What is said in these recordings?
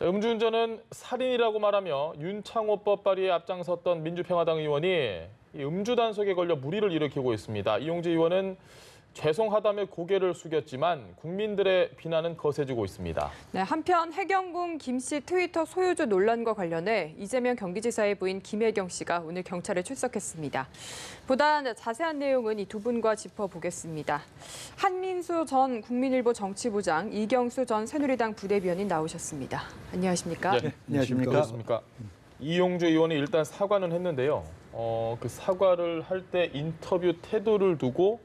자, 음주운전은 살인이라고 말하며 윤창호법 발의에 앞장섰던 민주평화당 의원이 이 음주 단속에 걸려 물의를 일으키고 있습니다. 이용주 의원은 죄송하다며 고개를 숙였지만 국민들의 비난은 거세지고 있습니다. 네, 한편 해경궁 김 씨 트위터 소유주 논란과 관련해 이재명 경기지사의 부인 김혜경 씨가 오늘 경찰에 출석했습니다. 보다 자세한 내용은 이 두 분과 짚어보겠습니다. 한민수 전 국민일보 정치부장, 이경수 전 새누리당 부대변인 나오셨습니다. 안녕하십니까? 네, 안녕하십니까? 이용주 의원이 일단 사과는 했는데요. 그 사과를 할 때 인터뷰 태도를 두고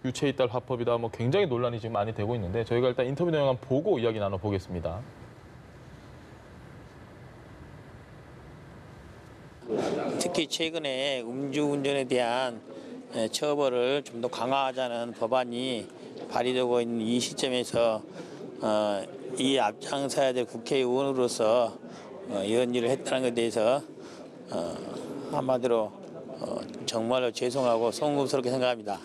유체이탈 화법이다 굉장히 논란이 지금 많이 되고 있는데 저희가 일단 인터뷰 내용 한번 보고 이야기 나눠보겠습니다. 특히 최근에 음주운전에 대한 처벌을 좀 더 강화하자는 법안이 발의되고 있는 이 시점에서 이 앞장서야 될 국회의원으로서 이런 일을 했다는 것에 대해서 한마디로 정말로 죄송하고 송구스럽게 생각합니다.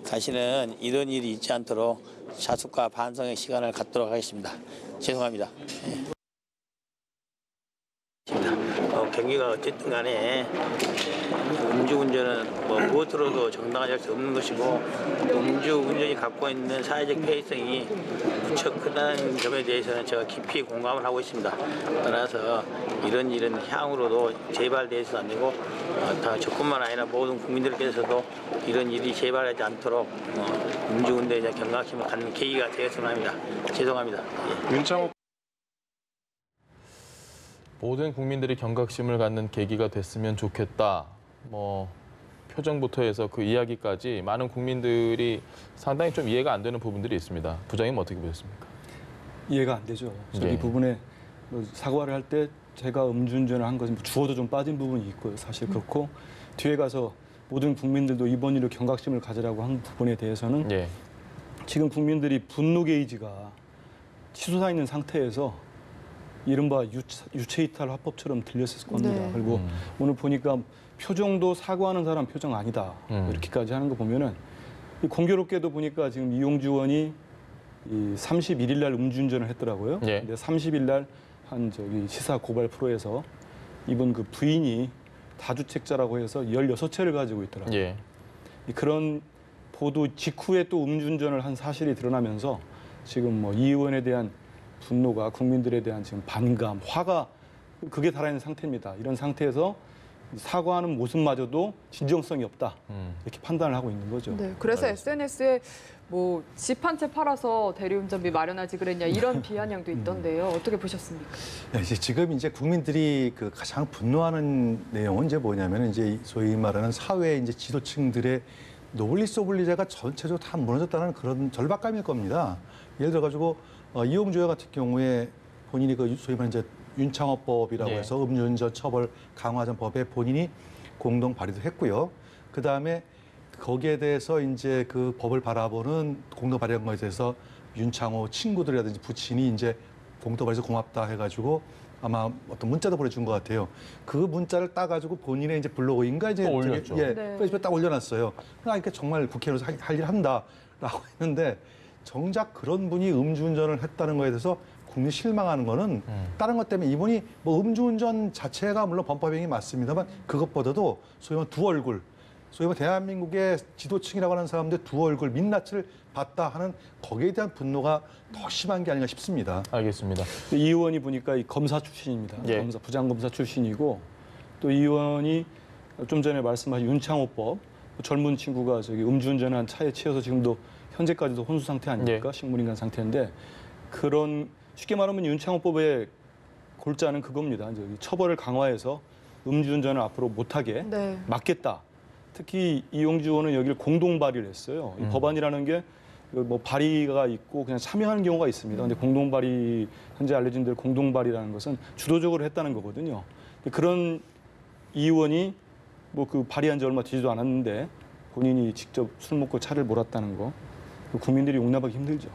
다시는 이런 일이 있지 않도록 자숙과 반성의 시간을 갖도록 하겠습니다. 죄송합니다. 경기가 어쨌든 간에 음주운전은 무엇으로도 정당화될 수 없는 것이고 음주운전이 갖고 있는 사회적 폐해성이 무척 크다는 점에 대해서는 제가 깊이 공감을 하고 있습니다. 따라서 이런 일은 향후로도 재발돼서는 안 되고 저뿐만 아니라 모든 국민들께서도 이런 일이 재발하지 않도록 음주운전에 대한 경각심을 갖는 계기가 되었으면 합니다. 죄송합니다. 윤창호 모든 국민들이 경각심을 갖는 계기가 됐으면 좋겠다. 표정부터 해서 그 이야기까지 많은 국민들이 상당히 좀 이해가 안 되는 부분들이 있습니다. 부장님 어떻게 보셨습니까? 이해가 안 되죠. 이 부분에 사과를 할 때 제가 음주운전을 한 것은 주어도 좀 빠진 부분이 있고요. 사실 그렇고 뒤에 가서 모든 국민들도 이번 일로 경각심을 가지라고 한 부분에 대해서는 지금 국민들이 분노 게이지가 치솟아 있는 상태에서 이른바 유체이탈 화법처럼 들렸을 겁니다. 네. 그리고 오늘 보니까 표정도 사과하는 사람 표정 아니다. 이렇게까지 하는 거 보면은 공교롭게도 보니까 지금 이용주 의원이 31일 날 음주운전을 했더라고요. 근데 30일 날 한 시사 고발 프로에서 이분 그 부인이 다주택자라고 해서 16채를 가지고 있더라고요. 그런 보도 직후에 또 음주운전을 한 사실이 드러나면서 지금 이 의원에 대한 분노가 국민들에 대한 지금 반감, 화가 극에 달하는 상태입니다. 이런 상태에서 사과하는 모습마저도 진정성이 없다. 이렇게 판단을 하고 있는 거죠. 네, 그래서 SNS에 집 한 채 팔아서 대리운전비 마련하지 그랬냐 이런 비아냥도 있던데요. 어떻게 보셨습니까? 네, 지금 국민들이 가장 분노하는 내용은 뭐냐면 소위 말하는 사회 지도층들의 논리 소블리제가 전체적으로 다 무너졌다는 그런 절박감일 겁니다. 예를 들어가지고 이용주 의원 같은 경우에 본인이 소위 말하는 윤창호법이라고 해서 음주운전 처벌 강화하자는 법에 본인이 공동 발의도 했고요. 그 다음에 거기에 대해서 그 법을 바라보는 공동 발의한 것에 대해서 윤창호 친구들이라든지 부친이 공동 발의해서 고맙다 해가지고 아마 어떤 문자도 보내준 것 같아요. 그 문자를 따가지고 본인의 블로그인가 올렸죠. 페이스북에 딱 올려놨어요. 그러니까 정말 국회의원으로서 할 일 한다라고 했는데 정작 그런 분이 음주운전을 했다는 거에 대해서 국민이 실망하는 거는 다른 것 때문에 이분이 음주운전 자체가 물론 범법행위 맞습니다만 그것보다도 소위 말하는 두 얼굴, 소위 말하는 대한민국의 지도층이라고 하는 사람들 두 얼굴 민낯을 봤다 하는 거기에 대한 분노가 더 심한 게 아닌가 싶습니다. 알겠습니다. 이 의원이 보니까 검사 출신입니다. 부장검사 출신이고 또 이 의원이 좀 전에 말씀하신 윤창호법 젊은 친구가 음주운전한 차에 치여서 지금도 현재까지도 혼수 상태 아닙니까? 식물인간 상태인데 그런 쉽게 말하면 윤창호법의 골자는 그겁니다. 처벌을 강화해서 음주운전을 앞으로 못하게 막겠다. 특히 이용주 의원은 여기를 공동 발의를 했어요. 이 법안이라는 게 발의가 있고 그냥 참여하는 경우가 있습니다. 근데 공동 발의 현재 알려진 대로 공동 발의라는 것은 주도적으로 했다는 거거든요. 그런 이 의원이 발의한 지 얼마 되지도 않았는데 본인이 직접 술 먹고 차를 몰았다는 거 국민들이 용납하기 힘들죠.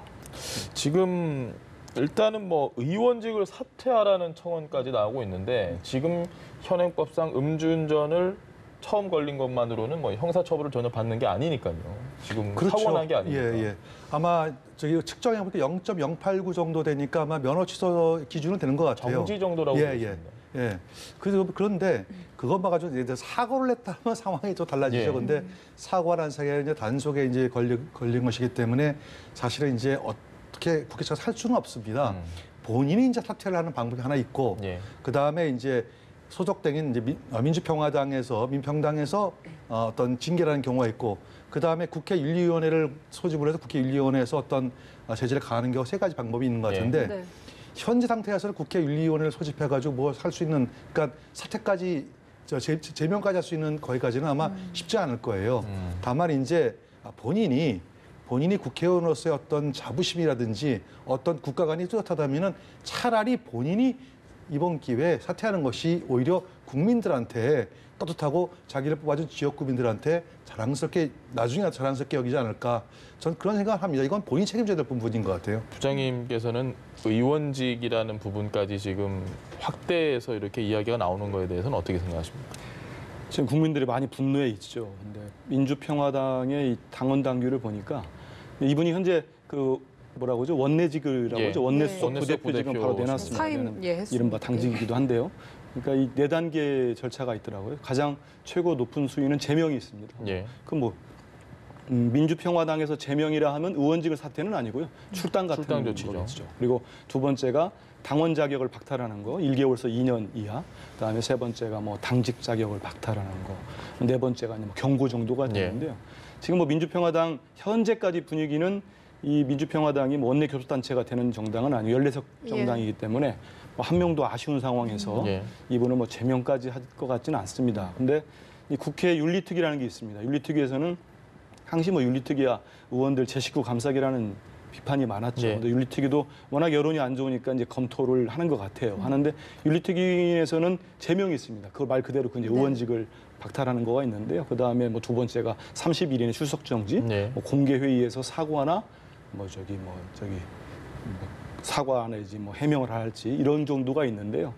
지금 일단은 의원직을 사퇴하라는 청원까지 나오고 있는데 지금 현행법상 음주운전을 처음 걸린 것만으로는 형사처벌을 전혀 받는 게 아니니까요. 지금 그렇죠. 사고 난 게 아닙니까? 예, 예. 아마 저기 측정해 보니까 0.089 정도 되니까 아마 면허 취소 기준은 되는 것 같아요. 정지 정도라고 예, 되어 예. 있습니다. 예. 그런데 그것만 가지고 예를 들어 사고를 냈다면 상황이 좀 달라지죠. 예. 근데 사고가 난 사이에 이제 단속에 이제 걸린 것이기 때문에 사실은 이제 어떻게 국회에서 할 수는 없습니다. 본인이 이제 사퇴를 하는 방법이 하나 있고, 예. 그 다음에 이제 소속된 이제 민주평화당에서 민평당에서 어떤 징계라는 경우가 있고, 그 다음에 국회 윤리위원회를 소집을 해서 국회 윤리위원회에서 어떤 제재를 가하는 경우 세 가지 방법이 있는 것 같은데. 네. 현재 상태에서는 국회 윤리위원회를 소집해가지고 뭐 할 수 있는, 그러니까 사퇴까지 제명까지 할 수 있는 거기까지는 아마 쉽지 않을 거예요. 다만 이제 본인이 국회의원으로서의 어떤 자부심이라든지 어떤 국가관이 뚜렷하다면은 차라리 본인이 이번 기회에 사퇴하는 것이 오히려 국민들한테 떳떳하고 자기를 뽑아준 지역구민들한테 나중에 자랑스럽게 여기지 않을까. 전 그런 생각을 합니다. 이건 본인이 책임져야 될 부분인 것 같아요. 부장님께서는 의원직이라는 부분까지 지금 확대해서 이렇게 이야기가 나오는 거에 대해서는 어떻게 생각하십니까? 지금 국민들이 많이 분노해 있죠. 근데 민주평화당의 이 당원 당규를 보니까 이분이 현재 그 뭐라고 하죠? 원내직이라고 예. 하죠. 원내수석 원내수석 부대표 지금 바로 부대표 내놨습니다. 사임, 이거는 예, 했습니다. 이른바 당직이기도 한데요. 그러니까 이 4단계 절차가 있더라고요. 가장 최고 높은 수위는 제명이 있습니다. 예. 그 뭐 민주평화당에서 제명이라 하면 의원직을 사퇴는 아니고요. 출당 같은 출당 조치죠. 거겠죠. 그리고 두 번째가 당원 자격을 박탈하는 거, 1개월에서 2년 이하. 그다음에 세 번째가 뭐 당직 자격을 박탈하는 거. 네 번째가 뭐 경고 정도가 되는데요. 지금 뭐 민주평화당 현재까지 분위기는 이 민주평화당이 뭐 원내 교섭단체가 되는 정당은 아니고 14석 정당이기 때문에 뭐 한 명도 아쉬운 상황에서 이분은 뭐 제명까지 할 것 같지는 않습니다. 근데 이 국회 윤리특위라는 게 있습니다. 윤리특위에서는 항시 뭐 윤리특위야 의원들 제 식구 감싸기라는 비판이 많았죠. 네. 근데 윤리특위도 워낙 여론이 안 좋으니까 이제 검토를 하는 것 같아요. 하는데 윤리특위에서는 제명이 있습니다. 그걸 말 그대로 그 이제 의원직을 박탈하는 거가 있는데요. 그 다음에 뭐 두 번째가 30일 이내 출석 정지, 뭐 공개 회의에서 사과나 뭐 사과 내지 뭐 해명을 할지 이런 정도가 있는데요.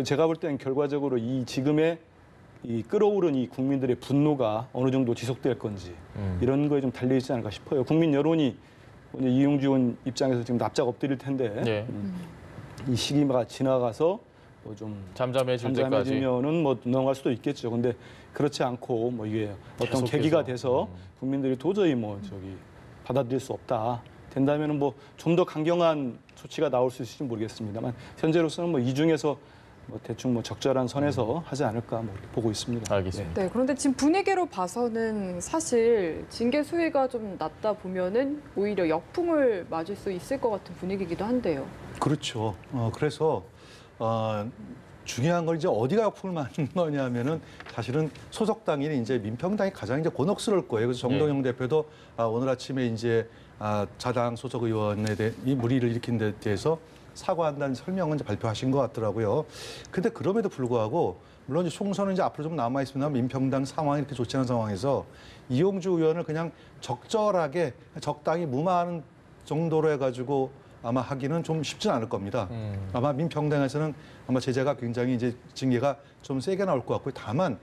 제가 볼 때는 결과적으로 이 지금의 이 끌어오른 이 국민들의 분노가 어느 정도 지속될 건지 이런 거에 좀 달려 있지 않을까 싶어요. 국민 여론이 이제 이용주 의원 입장에서 지금 납작 엎드릴 텐데 이 시기가 지나가서 뭐 좀 잠잠해지면은 뭐 넘어갈 수도 있겠죠. 근데 그렇지 않고 뭐 이게 어떤 계기가 돼서 국민들이 도저히 뭐 받아들일 수 없다. 된다면은 뭐 좀 더 강경한 조치가 나올 수 있을지 모르겠습니다만 현재로서는 뭐 이 중에서 뭐 대충 뭐 적절한 선에서 하지 않을까 뭐 이렇게 보고 있습니다. 알겠습니다. 네, 그런데 지금 분위기로 봐서는 사실 징계 수위가 좀 낮다 보면은 오히려 역풍을 맞을 수 있을 것 같은 분위기이기도 한데요. 그렇죠. 그래서 중요한 건 이제 어디가 역풍을 맞는 거냐면은 사실은 소속당인 이제 민평당이 가장 이제 곤혹스러울 거예요. 그래서 정동영 대표도 오늘 아침에 이제 자당 소속 의원에 대해 이 물의를 일으킨 데 대해서 사과한다는 설명은 이제 발표하신 것 같더라고요. 근데 그럼에도 불구하고 물론 이제 총선은 이제 앞으로 좀 남아 있습니다만 민평당 상황이 이렇게 좋지 않은 상황에서 이용주 의원을 그냥 적절하게 적당히 무마하는 정도로 해가지고 아마 하기는 좀 쉽지는 않을 겁니다. 아마 민평당에서는 아마 제재가 굉장히 이제 징계가 좀 세게 나올 것 같고요. 다만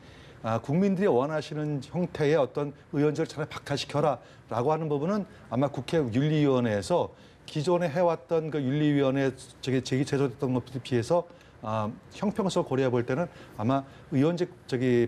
국민들이 원하시는 형태의 어떤 의원직을 차라리 박탈시켜라라고 하는 부분은 아마 국회 윤리위원회에서 기존에 해왔던 그 윤리위원회 제도됐던 것들에 비해서 형평성을 고려해 볼 때는 아마 의원직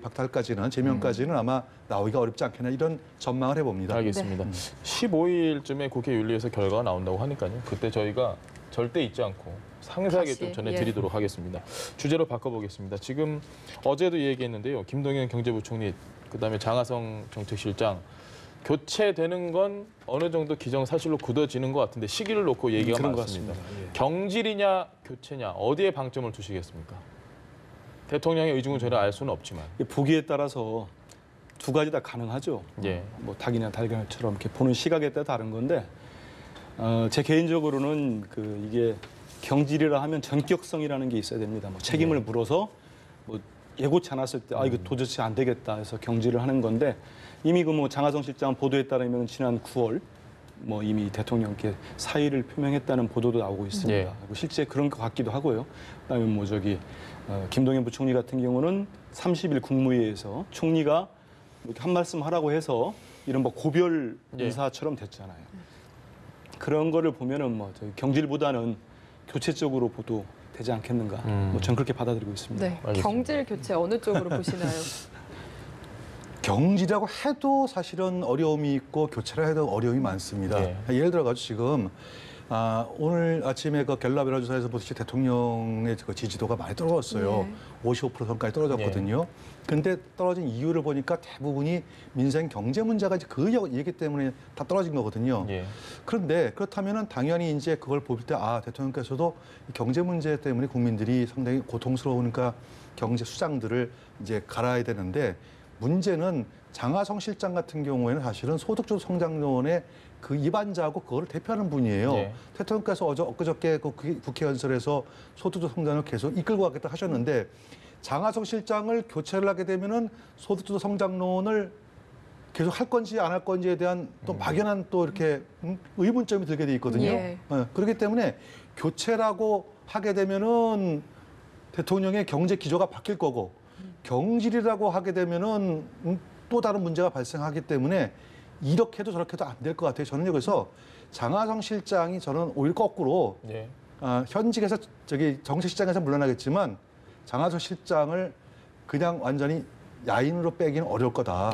박탈까지는 제명까지는 아마 나오기가 어렵지 않겠나 이런 전망을 해봅니다. 알겠습니다. 15일쯤에 국회 윤리에서 결과가 나온다고 하니까요. 그때 저희가 절대 잊지 않고 상세하게 좀 전해드리도록 하겠습니다. 주제로 바꿔보겠습니다. 지금 어제도 얘기했는데요. 김동연 경제부총리, 그다음에 장하성 정책실장 교체되는 건 어느 정도 기정사실로 굳어지는 것 같은데 시기를 놓고 얘기가 많습니다. 경질이냐 교체냐 어디에 방점을 두시겠습니까? 대통령의 의중은 저희가 알 수는 없지만 보기에 따라서 두 가지 다 가능하죠. 뭐 닭이나 달걀처럼 이렇게 보는 시각에 따라 다른 건데 제 개인적으로는 이게 경질이라 하면 전격성이라는 게 있어야 됩니다. 뭐 책임을 물어서 뭐 예고치 않았을 때 이거 도저히 안 되겠다 해서 경질을 하는 건데 이미 그 뭐 장하성 실장 보도에 따르면 지난 9월 뭐 이미 대통령께 사의를 표명했다는 보도도 나오고 있습니다. 그리고 실제 그런 것 같기도 하고요. 그다음에 뭐 김동연 부총리 같은 경우는 30일 국무회의에서 총리가 이렇게 한 말씀 하라고 해서 이런 뭐 고별 예. 인사처럼 됐잖아요. 그런 거를 보면은 뭐 저희 경질보다는 교체적으로 보도 되지 않겠는가. 뭐 저는 그렇게 받아들이고 있습니다. 네, 알겠습니다. 경질 교체 어느 쪽으로 보시나요? 경질이라고 해도 사실은 어려움이 있고 교체를 해도 어려움이 많습니다. 예. 예를 들어가지고 지금 오늘 아침에 그 갤럽 여론조사에서 보듯이 대통령의 그 지지도가 많이 떨어졌어요. 55% 선까지 떨어졌거든요. 근데 떨어진 이유를 보니까 대부분이 민생 경제 문제가 이제 그 얘기 때문에 다 떨어진 거거든요. 예. 그런데 그렇다면은 당연히 이제 그걸 볼 때 대통령께서도 이 경제 문제 때문에 국민들이 상당히 고통스러우니까 경제 수장들을 이제 갈아야 되는데 문제는 장하성 실장 같은 경우에는 사실은 소득주도 성장론의 그 입안자고 그거를 대표하는 분이에요. 예. 대통령께서 엊그저께 그 국회 연설에서 소득주도 성장을 계속 이끌고 가겠다 하셨는데 장하성 실장을 교체를 하게 되면은 소득주도 성장론을 계속 할 건지 안 할 건지에 대한 또 막연한 또 이렇게 의문점이 들게 돼 있거든요. 예. 그렇기 때문에 교체라고 하게 되면은 대통령의 경제 기조가 바뀔 거고 경질이라고 하게 되면은 또 다른 문제가 발생하기 때문에 이렇게 해도 저렇게 해도 안 될 것 같아요. 저는 그래서 장하성 실장이 저는 오히려 거꾸로 예. 현직에서 정책시장에서 물러나겠지만 장하성 실장을 그냥 완전히 야인으로 빼기는 어려울 거다.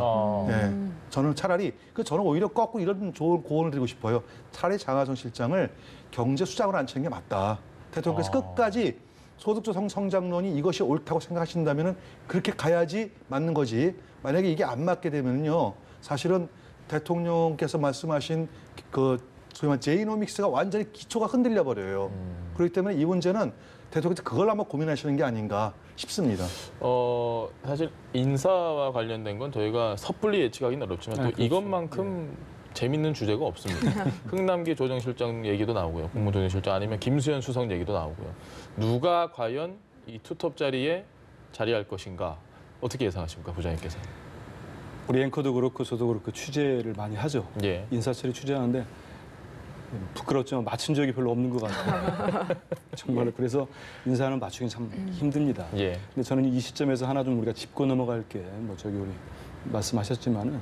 예. 저는 차라리 저는 오히려 거꾸로 이런 좋은 고언을 드리고 싶어요. 차라리 장하성 실장을 경제 수장으로 앉히는 게 맞다. 대통령께서 끝까지 소득주도 성장론이 이것이 옳다고 생각하신다면은 그렇게 가야지 맞는 거지. 만약에 이게 안 맞게 되면요, 사실은 대통령께서 말씀하신 그 소위 말해 제이노믹스가 완전히 기초가 흔들려 버려요. 그렇기 때문에 이 문제는 대통령께서 그걸 한번 고민하시는 게 아닌가 싶습니다. 사실 인사와 관련된 건 저희가 섣불리 예측하기는 어렵지만 또 그렇죠. 이것만큼 재밌는 주제가 없습니다. 흥남기 조정실장 얘기도 나오고요. 국무조정실장 아니면 김수현 수석 얘기도 나오고요. 누가 과연 이 투톱 자리에 자리할 것인가 어떻게 예상하십니까, 부장님께서? 우리 앵커도 그렇고 저도 그렇고 취재를 많이 하죠. 예. 인사처리 취재하는데 부끄럽지만 맞춘 적이 별로 없는 것 같아요. 정말로 그래서 인사는 맞추긴 참 힘듭니다. 예. 근데 저는 이 시점에서 하나 좀 우리가 짚고 넘어갈 게 뭐 저기 우리 말씀하셨지만은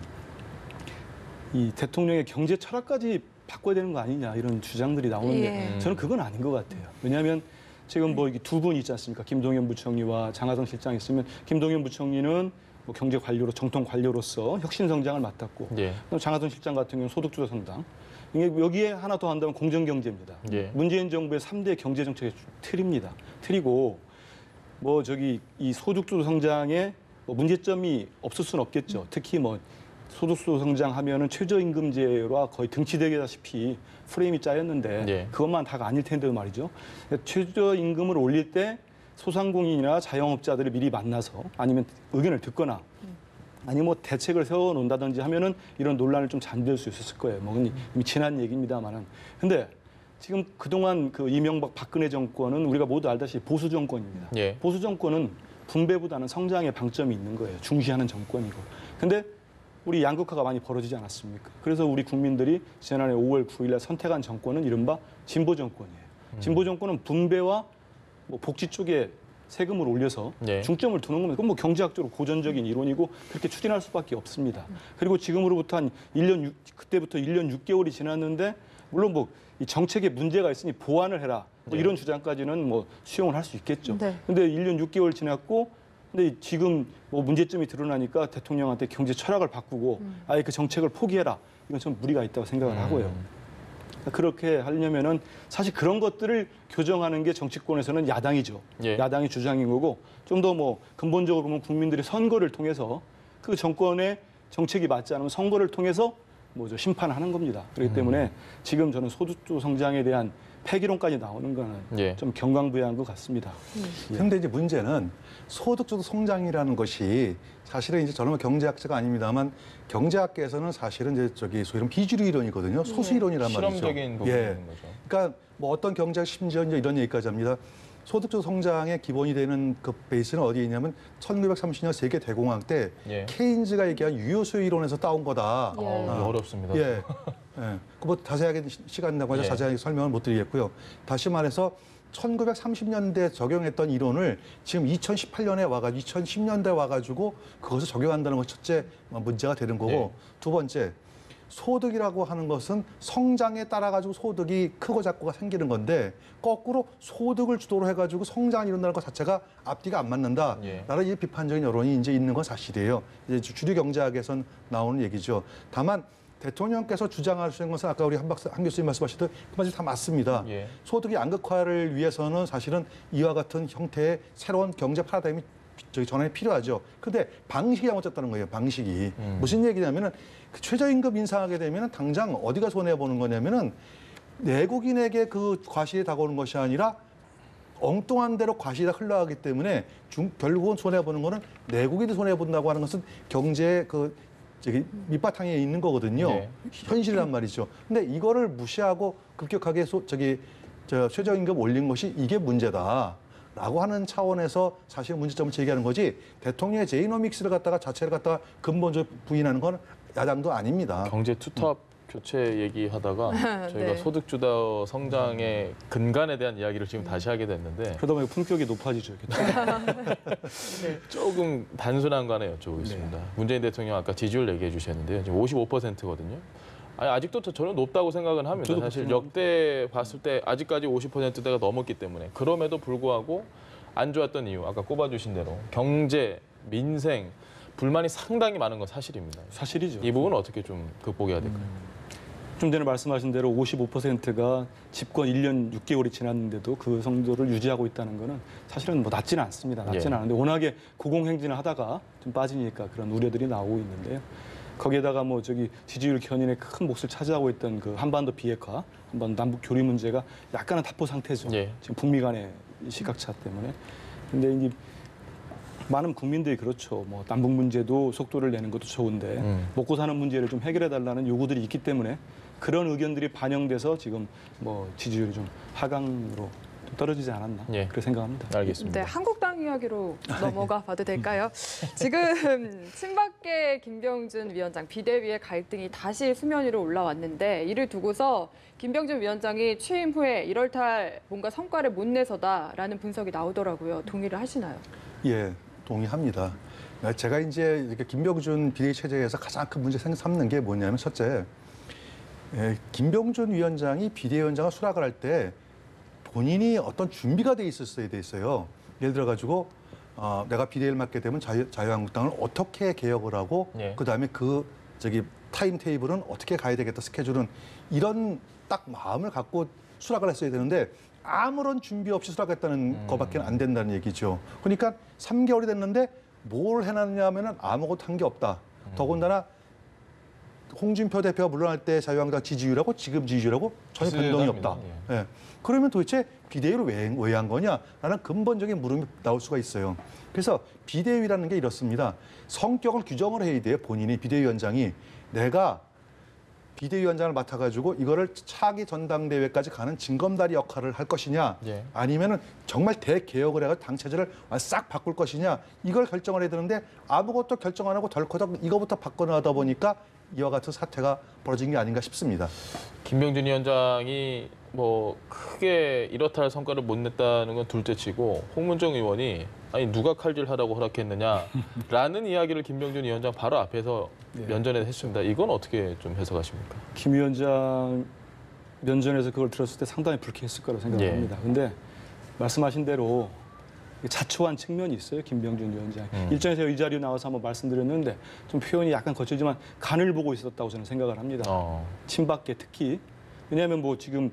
이 대통령의 경제 철학까지 바꿔야 되는 거 아니냐 이런 주장들이 나오는데 예. 저는 그건 아닌 것 같아요. 왜냐하면 지금 뭐 두 분 있지 않습니까? 김동연 부총리와 장하성 실장이 있으면 김동연 부총리는 뭐 경제 관료로 정통 관료로서 혁신 성장을 맡았고 예. 또 장하성 실장 같은 경우는 소득주도 성장. 이게 여기에 하나 더 한다면 공정경제입니다. 예. 문재인 정부의 3대 경제 정책의 틀입니다. 틀이고 뭐 저기 이 소득주도 성장에 뭐 문제점이 없을 수는 없겠죠. 특히 뭐 소득주도 성장하면은 최저임금제와 거의 등치되다시피 프레임이 짜였는데 예. 그것만 다가 아닐 텐데 말이죠. 최저임금을 올릴 때 소상공인이나 자영업자들을 미리 만나서 아니면 의견을 듣거나 아니면 뭐 대책을 세워놓는다든지 하면은 이런 논란을 좀 잠재울 수 있었을 거예요. 뭐 이미 지난 얘기입니다만은. 근데 지금 그동안 그 이명박 박근혜 정권은 우리가 모두 알다시피 보수 정권입니다. 예. 보수 정권은 분배보다는 성장에 방점이 있는 거예요. 중시하는 정권이고. 근데 우리 양극화가 많이 벌어지지 않았습니까? 그래서 우리 국민들이 지난해 5월 9일 날 선택한 정권은 이른바 진보 정권이에요. 진보 정권은 분배와 뭐 복지 쪽에 세금을 올려서 네. 중점을 두는 겁니다. 그건 뭐 경제학적으로 고전적인 이론이고 그렇게 추진할 수밖에 없습니다. 그리고 지금으로부터 한 1년 그때부터 1년 6개월이 지났는데 물론 뭐 이 정책에 문제가 있으니 보완을 해라. 뭐 네. 이런 주장까지는 뭐 수용을 할 수 있겠죠. 네. 근데 1년 6개월 지났고 근데 지금 뭐 문제점이 드러나니까 대통령한테 경제 철학을 바꾸고 아예 그 정책을 포기해라. 이건 좀 무리가 있다고 생각을 하고요. 그렇게 하려면은 사실 그런 것들을 교정하는 게 정치권에서는 야당이죠. 예. 야당이 주장인 거고 좀 더 뭐 근본적으로 보면 국민들이 선거를 통해서 그 정권의 정책이 맞지 않으면 선거를 통해서 뭐 저 심판을 하는 겁니다. 그렇기 때문에 지금 저는 소득주도 성장에 대한 폐기론까지 나오는 거는 예. 좀 경강부양한 것 같습니다. 근데 이제 문제는 소득주도 성장이라는 것이 사실은 이제 저는 경제학자가 아닙니다만 경제학계에서는 사실은 이제 저기 소위 비주류 이론이거든요. 소수 이론이란 말이죠. 실험적인 부분인 거죠. 그러니까 뭐 어떤 경제학 심지어 이제 이런 얘기까지 합니다. 소득주도 성장의 기본이 되는 그 베이스는 어디에 있냐면 1930년 세계 대공황 때 예. 케인즈가 얘기한 유효수 이론에서 따온 거다. 예. 어렵습니다. 예. 예. 그뭐 자세하게 시간 나고 해서 예. 자세하게 설명을 못 드리겠고요. 다시 말해서 1930년대 적용했던 이론을 지금 2018년에 와가지고 2010년대에 와가지고 그것을 적용한다는 것이 첫째 문제가 되는 거고 네. 두 번째 소득이라고 하는 것은 성장에 따라 가지고 소득이 크고 작고가 생기는 건데 거꾸로 소득을 주도로 해가지고 성장을 이룬다는 것 자체가 앞뒤가 안 맞는다. 예. 라는 이 비판적인 여론이 이제 있는 건 사실이에요. 이제 주류 경제학에선 나오는 얘기죠. 다만 대통령께서 주장하시는 것은 아까 우리 한 교수님 말씀하셨듯 그 말이 다 맞습니다. 예. 소득의 양극화를 위해서는 사실은 이와 같은 형태의 새로운 경제 파라다임이 전환이 필요하죠. 근데 방식이 잘못됐다는 거예요. 방식이. 무슨 얘기냐면은 그 최저임금 인상하게 되면은 당장 어디가 손해보는 거냐면은 내국인에게 그 과실이 다가오는 것이 아니라 엉뚱한 대로 과실이 흘러가기 때문에 결국은 손해보는 거는 내국인이 손해본다고 하는 것은 경제의 그 저기 밑바탕에 있는 거거든요. 네. 현실이란 말이죠. 근데 이거를 무시하고 급격하게 최저임금 올린 것이 이게 문제다라고 하는 차원에서 사실 문제점을 제기하는 거지 대통령의 제이노믹스를 갖다가 자체를 갖다가 근본적으로 부인하는 건 야당도 아닙니다. 경제 투톱 교체 얘기하다가 저희가 네. 소득주다 성장의 근간에 대한 이야기를 지금 다시 하게 됐는데 그러다 보니 품격이 높아지죠. 이렇게. 조금 단순한 거 하나 여쭤보겠습니다. 문재인 대통령 아까 지지율 얘기해 주셨는데요. 지금 55%거든요. 아니, 아직도 저는 높다고 생각은 합니다. 저도 사실 그렇습니다. 역대 봤을 때 아직까지 50%대가 넘었기 때문에 그럼에도 불구하고 안 좋았던 이유 아까 꼽아주신 대로 경제, 민생 불만이 상당히 많은 건 사실입니다. 사실이죠. 이 부분은 어떻게 좀 극복해야 될까요? 좀 전에 말씀하신 대로 55%가 집권 1년 6개월이 지났는데도 그 성도를 유지하고 있다는 거는 사실은 뭐 낮지는 않습니다. 낮지는 예. 않은데 워낙에 고공행진을 하다가 좀 빠지니까 그런 우려들이 나오고 있는데요. 거기에다가 뭐 저기 지지율 견인에 큰 몫을 차지하고 있던 그 한반도 비핵화, 한반도 남북 교류 문제가 약간은 답보 상태죠. 예. 지금 북미 간의 시각차 때문에. 근데 이제 많은 국민들이 그렇죠. 뭐 남북 문제도 속도를 내는 것도 좋은데 먹고 사는 문제를 좀 해결해 달라는 요구들이 있기 때문에 그런 의견들이 반영돼서 지금 뭐 지지율이 좀 하강으로 좀 떨어지지 않았나 예. 그렇게 생각합니다. 알겠습니다. 네, 한국당 이야기로 넘어가 봐도 될까요? 지금 친박계 김병준 위원장 비대위의 갈등이 다시 수면 위로 올라왔는데 이를 두고서 김병준 위원장이 취임 후에 1월 달 뭔가 성과를 못 내서다라는 분석이 나오더라고요. 동의를 하시나요? 예, 동의합니다. 제가 이제 이렇게 김병준 비대위 체제에서 가장 큰 문제 삼는 게 뭐냐면 첫째, 김병준 위원장이 비대위원장을 수락을 할 때 본인이 어떤 준비가 돼 있었어야 돼 있어요. 예를 들어 가지고 내가 비대위를 맡게 되면 자유한국당을 어떻게 개혁을 하고 예. 그다음에 그 타임 테이블은 어떻게 가야 되겠다 스케줄은 이런 딱 마음을 갖고 수락을 했어야 되는데 아무런 준비 없이 수락했다는 것밖에 안 된다는 얘기죠. 그러니까 3개월이 됐는데 뭘 해놨냐 하면은 아무것도 한 게 없다. 더군다나 홍준표 대표가 물러날 때 자유한국당 지지율하고 지금 지지율하고 전혀 변동이 없다. 비슷하답니다. 예. 그러면 도대체 비대위를 왜 한 거냐라는 근본적인 물음이 나올 수가 있어요. 그래서 비대위라는 게 이렇습니다. 성격을 규정을 해야 돼요. 본인이 비대위원장이 내가 비대위원장을 맡아가지고 이거를 차기 전당대회까지 가는 징검다리 역할을 할 것이냐 예. 아니면은 정말 대개혁을 해가지고 당 체제를 싹 바꿀 것이냐 이걸 결정을 해야 되는데 아무것도 결정 안 하고 덜커덕 이거부터 바꿔나가다 보니까 이와 같은 사태가 벌어진 게 아닌가 싶습니다. 김병준 위원장이 뭐 크게 이렇다 할 성과를 못 냈다는 건 둘째치고 홍문정 의원이 아니 누가 칼질하라고 허락했느냐라는 이야기를 김병준 위원장 바로 앞에서 면전에 했습니다. 이건 어떻게 좀 해석하십니까? 김 위원장 면전에서 그걸 들었을 때 상당히 불쾌했을 거라고 생각합니다. 근데 말씀하신 대로 자초한 측면이 있어요. 김병준 위원장. 일전에서 이 자리에 나와서 한번 말씀드렸는데 좀 표현이 약간 거칠지만 간을 보고 있었다고 저는 생각을 합니다. 친박계 특히. 왜냐하면 뭐 지금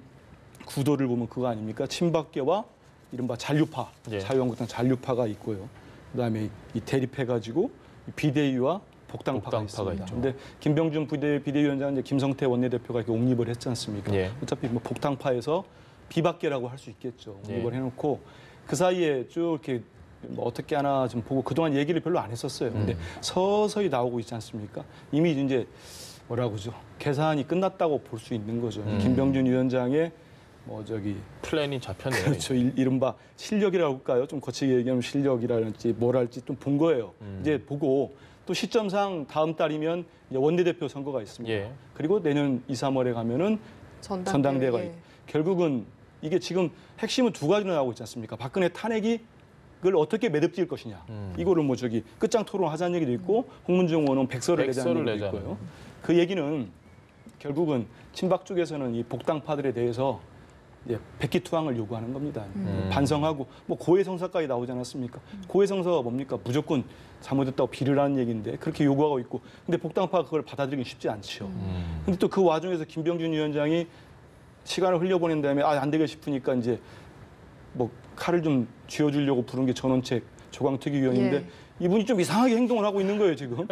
구도를 보면 그거 아닙니까? 친박계와 이른바 잔류파, 예. 자유한국당 잔류파가 있고요. 그다음에 이 대립해가지고 비대위와 복당파가 있습니다. 있죠. 근데 김병준 비대위원장은 이제 김성태 원내대표가 이렇게 옹립을 했지 않습니까? 예. 어차피 뭐 복당파에서 비박계라고 할 수 있겠죠. 예. 옹립을 해놓고 그 사이에 쭉 이렇게 뭐 어떻게 하나 좀 보고 그동안 얘기를 별로 안 했었어요. 근데 서서히 나오고 있지 않습니까? 이미 이제 뭐라고 그러죠? 계산이 끝났다고 볼 수 있는 거죠. 김병준 위원장의 뭐 저기 플랜이 잡혔네요. 그렇죠. 이른바 실력이라고 할까요? 좀 거치게 얘기하면 실력이랄지 뭐랄지 좀 본 거예요. 이제 보고 또 시점상 다음 달이면 이제 원내대표 선거가 있습니다. 예. 그리고 내년 2, 3월에 가면은 전당대회가 예. 결국은 이게 지금 핵심은 두 가지로 나오고 있지 않습니까? 박근혜 탄핵이 그걸 어떻게 매듭지을 것이냐. 이거를 뭐 저기 끝장 토론하자는 얘기도 있고 홍문종 의원은 백서를 내자는 얘기도 있고요. 그 얘기는 결국은 친박 쪽에서는 이 복당파들에 대해서 이제 백기투항을 요구하는 겁니다. 반성하고 뭐 고해성사까지 나오지 않았습니까? 고해성사가 뭡니까? 무조건 잘못했다고 비르라는 얘기인데 그렇게 요구하고 있고 근데 복당파가 그걸 받아들이긴 쉽지 않죠. 근데 또 그 와중에서 김병준 위원장이 시간을 흘려보낸 다음에 안 되겠 싶으니까 이제 뭐 칼을 좀 쥐어주려고 부른 게 전원책 조광특위 위원인데 이분이 좀 이상하게 행동을 하고 있는 거예요 지금.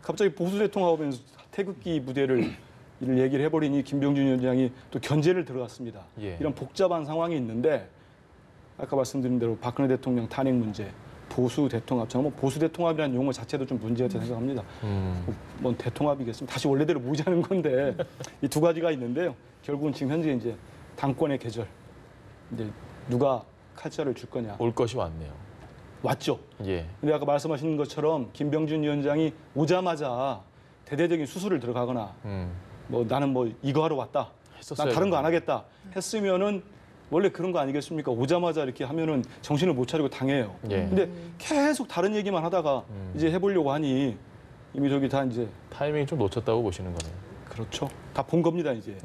갑자기 보수 대통합하면서 태극기 부대를 얘기를 해버리니 김병준 위원장이 또 견제를 들어갔습니다. 이런 복잡한 상황이 있는데 아까 말씀드린 대로 박근혜 대통령 탄핵 문제, 보수 대통합, 저는 뭐 보수 대통합이라는 용어 자체도 좀 문제가 생각합니다. 뭔 대통합이겠습니까? 다시 원래대로 모으자는 건데 이 두 가지가 있는데요. 결국은 지금 현재 이제 당권의 계절, 이제 누가 칼자를 줄 거냐. 올 것이 왔네요. 왔죠. 근데 아까 말씀하신 것처럼 김병준 위원장이 오자마자 대대적인 수술을 들어가거나 뭐 나는 뭐 이거 하러 왔다. 난 다른 거 안 하겠다. 했으면은 원래 그런 거 아니겠습니까? 오자마자 이렇게 하면은 정신을 못 차리고 당해요. 근데 계속 다른 얘기만 하다가 이제 해보려고 하니 이미 저기 다 이제 타이밍이 좀 놓쳤다고 보시는 거네요. 그렇죠. 다 본 겁니다 이제.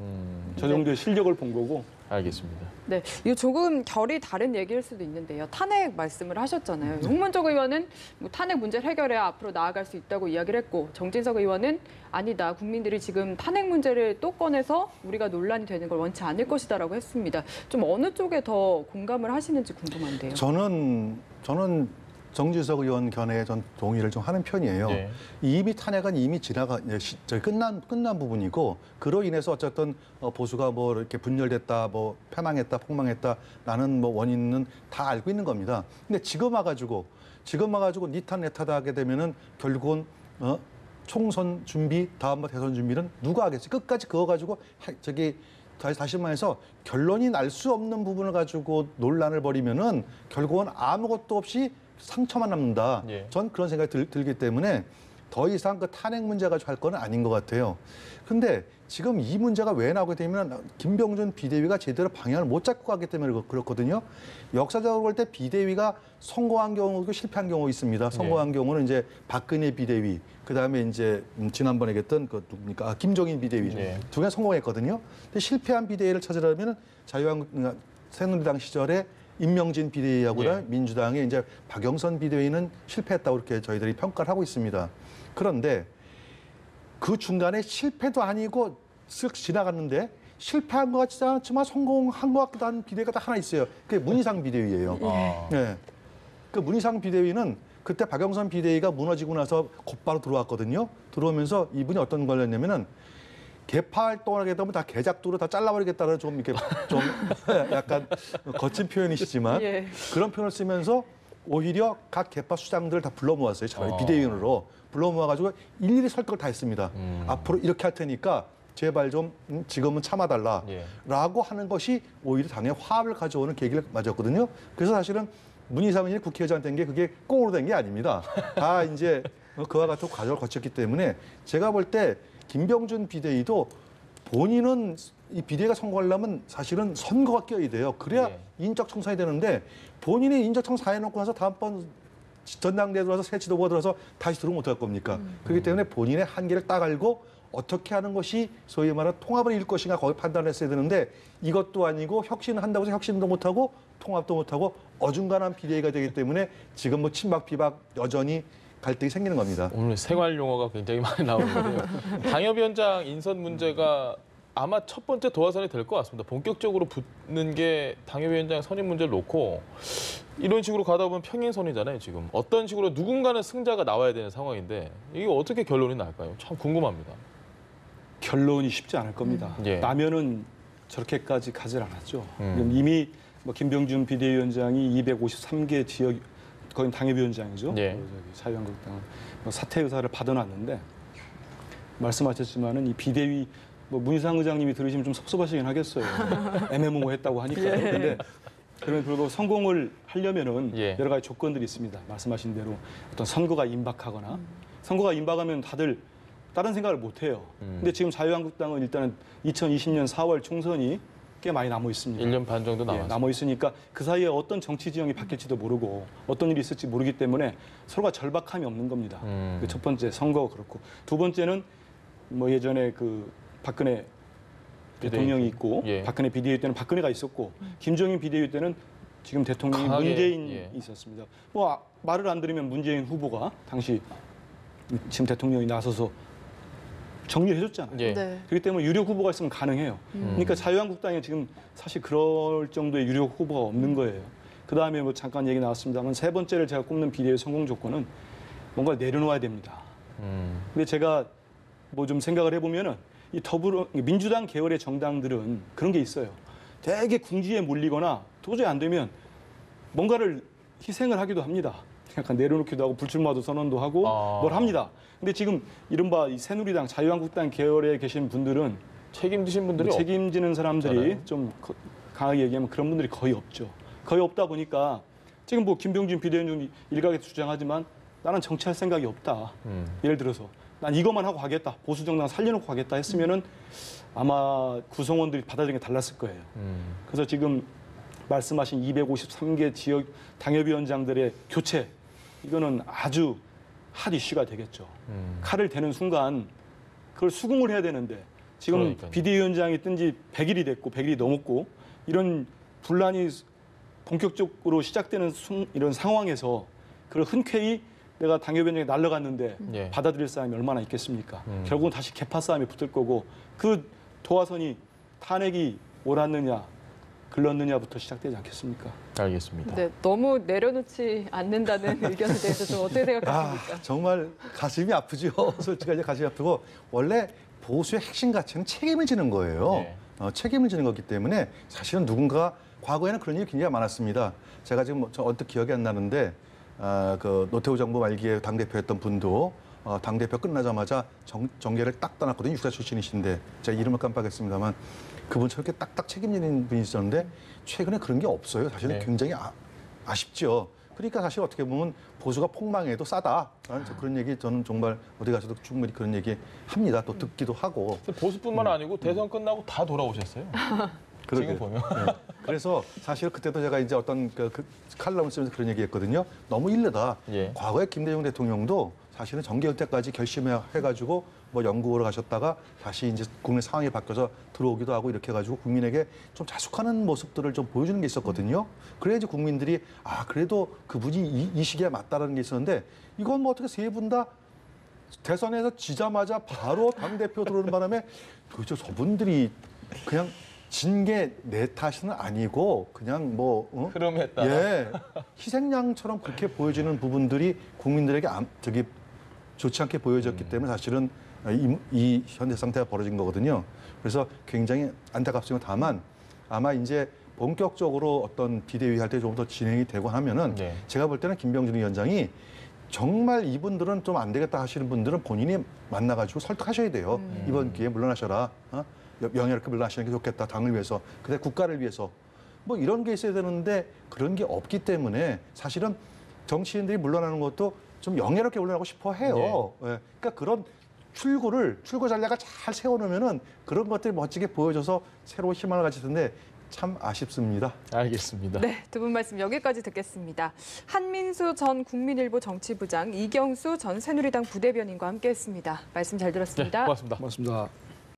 저 정도의 실력을 본 거고. 알겠습니다. 네, 이거 조금 결이 다른 얘기일 수도 있는데요. 탄핵 말씀을 하셨잖아요. 홍문종 의원은 뭐 탄핵 문제를 해결해야 앞으로 나아갈 수 있다고 이야기를 했고 정진석 의원은 아니다. 국민들이 지금 탄핵 문제를 또 꺼내서 우리가 논란이 되는 걸 원치 않을 것이다라고 했습니다. 좀 어느 쪽에 더 공감을 하시는지 궁금한데요. 저는 정진석 의원 견해에 전 동의를 좀 하는 편이에요. 이미 탄핵은 이미 끝난 부분이고 그로 인해서 어쨌든 보수가 뭐 이렇게 분열됐다, 뭐 패망했다, 폭망했다라는 뭐 원인은 다 알고 있는 겁니다. 근데 지금 와가지고 니탄 내타다 하게 되면은 결국은 총선 준비, 다음번 대선 준비는 누가 하겠어요? 끝까지 그거 가지고 다시 말해서 결론이 날 수 없는 부분을 가지고 논란을 벌이면은 결국은 아무것도 없이 상처만 남는다. 전 그런 생각이 들기 때문에 더 이상 그 탄핵 문제 가지고 할 건 아닌 것 같아요. 근데 지금 이 문제가 왜 나오게 되면 김병준 비대위가 제대로 방향을 못 잡고 가기 때문에 그렇거든요. 역사적으로 볼 때 비대위가 성공한 경우도 실패한 경우가 있습니다. 성공한 경우는 이제 박근혜 비대위, 그다음에 이제 지난번에 얘기했던 그 누굽니까? 김종인 비대위 두 개 성공했거든요. 근데 실패한 비대위를 찾으려면 자유한국 새누리당 시절에 임명진 비대위하고 민주당의 이제 박영선 비대위는 실패했다고 이렇게 저희들이 평가를 하고 있습니다. 그런데 그 중간에 실패도 아니고 쓱 지나갔는데 실패한 것 같지 않지만 성공한 것 같기도 한 비대위가 딱 하나 있어요. 그게 문희상 비대위예요. 그 문희상 비대위는 그때 박영선 비대위가 무너지고 나서 곧바로 들어왔거든요. 들어오면서 이분이 어떤 걸 했냐면은 개파 활동을 하게 되면 다 개작두로 다 잘라버리겠다는 좀 이렇게 좀 약간 거친 표현이시지만 그런 표현을 쓰면서 오히려 각 개파 수장들을 다 불러 모았어요. 차라리 비대위원으로 불러 모아가지고 일일이 설득을 다 했습니다. 앞으로 이렇게 할 테니까 제발 좀 지금은 참아달라라고 하는 것이 오히려 당의 화합을 가져오는 계기를 맞았거든요. 그래서 사실은 문희상이 국회의장 된 게 그게 꽁으로 된 게 아닙니다. 다 이제 그와 같은 과정을 거쳤기 때문에 제가 볼 때 김병준 비대위도 본인은 이 비대위가 성공하려면 사실은 선거가 껴야 돼요. 그래야 인적 청산이 되는데 본인이 인적 청산 해놓고 나서 다음번 전당대회 들어와서 새 지도부가 들어와서 다시 들어오면 어떡할 겁니까? 그렇기 때문에 본인의 한계를 딱 알고 어떻게 하는 것이 소위 말하는 통합을 이룰 것인가 거기 판단을 했어야 되는데 이것도 아니고 혁신을 한다고 해서 혁신도 못하고 통합도 못하고 어중간한 비대위가 되기 때문에 지금 뭐 친박 비박 여전히 갈등이 생기는 겁니다. 오늘 생활 용어가 굉장히 많이 나오는데요. 당협위원장 인선 문제가 아마 첫 번째 도화선이 될 것 같습니다. 본격적으로 붙는 게 당협위원장 선임 문제를 놓고 이런 식으로 가다 보면 평행선이잖아요. 지금 어떤 식으로 누군가는 승자가 나와야 되는 상황인데 이게 어떻게 결론이 날까요? 참 궁금합니다. 결론이 쉽지 않을 겁니다. 나면은 저렇게까지 가지 않았죠. 음. 이미 뭐 김병준 비대위원장이 253개 지역 거긴 당협위원장이죠. 자유한국당 사퇴 의사를 받아놨는데 말씀하셨지만은 이 비대위 뭐 문희상 의장님이 들으시면 좀 섭섭하시긴 하겠어요. 애매모호했다고 하니까요. 근데 그럼에도 불구하고 성공을 하려면은 여러 가지 조건들이 있습니다. 말씀하신 대로 어떤 선거가 임박하거나 선거가 임박하면 다들 다른 생각을 못 해요. 근데 지금 자유한국당은 일단은 2020년 4월 총선이 꽤 많이 남아 있습니다. 1년 반 정도 남았어요. 남아 있으니까 그 사이에 어떤 정치 지형이 바뀔지도 모르고 어떤 일이 있을지 모르기 때문에 서로가 절박함이 없는 겁니다. 그 첫 번째 선거가 그렇고 두 번째는 뭐 예전에 그 박근혜 대통령이 있고 예. 박근혜 비대위 때는 박근혜가 있었고 김정인 비대위 때는 지금 대통령이 강하게, 문재인이 예. 있었습니다. 뭐 말을 안 들으면 문재인 후보가 당시 지금 대통령이 나서서 정리해줬잖아요. 예. 네. 그렇기 때문에 유력 후보가 있으면 가능해요. 그러니까 자유한국당에 지금 사실 그럴 정도의 유력 후보가 없는 거예요. 그 다음에 뭐 잠깐 얘기 나왔습니다만 세 번째를 제가 꼽는 비대위 성공 조건은 뭔가 내려놓아야 됩니다. 근데 제가 뭐 좀 생각을 해보면은 이 민주당 계열의 정당들은 그런 게 있어요. 되게 궁지에 몰리거나 도저히 안 되면 뭔가를 희생을 하기도 합니다. 약간 내려놓기도 하고 불출마도 선언도 하고 뭘 합니다. 근데 지금 이른바 이 새누리당, 자유한국당 계열에 계신 분들은 책임지신 분들이 책임지는 사람들이 없잖아요. 좀 강하게 얘기하면 그런 분들이 거의 없죠. 거의 없다 보니까 지금 뭐 김병준 비대위원장이 일각에서 주장하지만 나는 정치할 생각이 없다. 예를 들어서 난 이것만 하고 가겠다. 보수 정당 살려놓고 가겠다 했으면은 아마 구성원들이 받아들이는 게 달랐을 거예요. 그래서 지금 말씀하신 253개 지역 당협위원장들의 교체 이거는 아주 핫 이슈가 되겠죠. 칼을 대는 순간 그걸 수긍을 해야 되는데 지금 그러니까요. 비대위원장이 뜬 지 100일이 됐고 100일이 넘었고 이런 분란이 본격적으로 시작되는 이런 상황에서 그걸 흔쾌히 내가 당협위원장이 날아갔는데 예. 받아들일 사람이 얼마나 있겠습니까? 결국은 다시 개파 싸움이 붙을 거고 그 도화선이 탄핵이 옳았느냐 글렀느냐부터 시작되지 않겠습니까? 알겠습니다. 네, 너무 내려놓지 않는다는 의견에 대해서 좀 어떻게 생각하십니까? 정말 가슴이 아프죠. 솔직하게 가슴이 아프고 원래 보수의 핵심 가치는 책임을 지는 거예요. 네. 책임을 지는 거기 때문에 사실은 누군가 과거에는 그런 일이 굉장히 많았습니다. 제가 지금 저 언뜻 기억이 안 나는데 그 노태우 정부 말기에 당대표였던 분도 당대표 끝나자마자 정계를 딱 떠났거든요. 육사 출신이신데 제가 이름을 깜빡했습니다만 그분처럼 이렇게 딱딱 책임지는 분이 있었는데 최근에 그런 게 없어요. 사실은 네. 굉장히 아쉽죠. 그러니까 사실 어떻게 보면 보수가 폭망해도 싸다. 그런 얘기 저는 정말 어디 가서도 충분히 그런 얘기 합니다. 또 듣기도 하고. 보수뿐만 아니고 대선 끝나고 다 돌아오셨어요. 지금 보면. 네. 그래서 사실 그때도 제가 이제 어떤 그 칼럼을 쓰면서 그런 얘기했거든요. 너무 일르다. 예. 과거에 김대중 대통령도 사실은 정계할 때까지 결심해가지고 뭐 영국으로 가셨다가 다시 이제 국내 상황이 바뀌어서 들어오기도 하고 이렇게 해가지고 국민에게 좀 자숙하는 모습들을 좀 보여주는 게 있었거든요. 그래야지 국민들이 그래도 그분이 이 시기에 맞다라는 게 있었는데 이건 뭐 어떻게 세 분 다 대선에서 지자마자 바로 당대표 들어오는 바람에 도대체 저분들이 그냥 진 게 내 탓은 아니고 그냥 뭐 흐름에 따라. 예 희생양처럼 그렇게 보여지는 부분들이 국민들에게 좋지 않게 보여졌기 때문에 사실은 이 현재 상태가 벌어진 거거든요. 그래서 굉장히 안타깝습니다. 다만 아마 이제 본격적으로 어떤 비대위 할 때 좀 더 진행이 되고 하면은 네. 제가 볼 때는 김병준 위원장이 정말 이분들은 좀 안 되겠다 하시는 분들은 본인이 만나가지고 설득하셔야 돼요. 이번 기회에 물러나셔라. 명예롭게 물러나시는 게 좋겠다. 당을 위해서. 그래 국가를 위해서. 뭐 이런 게 있어야 되는데 그런 게 없기 때문에 사실은 정치인들이 물러나는 것도 좀 영예롭게 물러나고 싶어 해요. 예. 그러니까 그런 출구 전략을 잘 세워놓으면은 그런 것들이 멋지게 보여줘서 새로운 희망을 가질 텐데 참 아쉽습니다. 알겠습니다. 네, 두 분 말씀 여기까지 듣겠습니다. 한민수 전 국민일보 정치부장, 이경수 전 새누리당 부대변인과 함께했습니다. 말씀 잘 네, 들었습니다. 고맙습니다. 고맙습니다.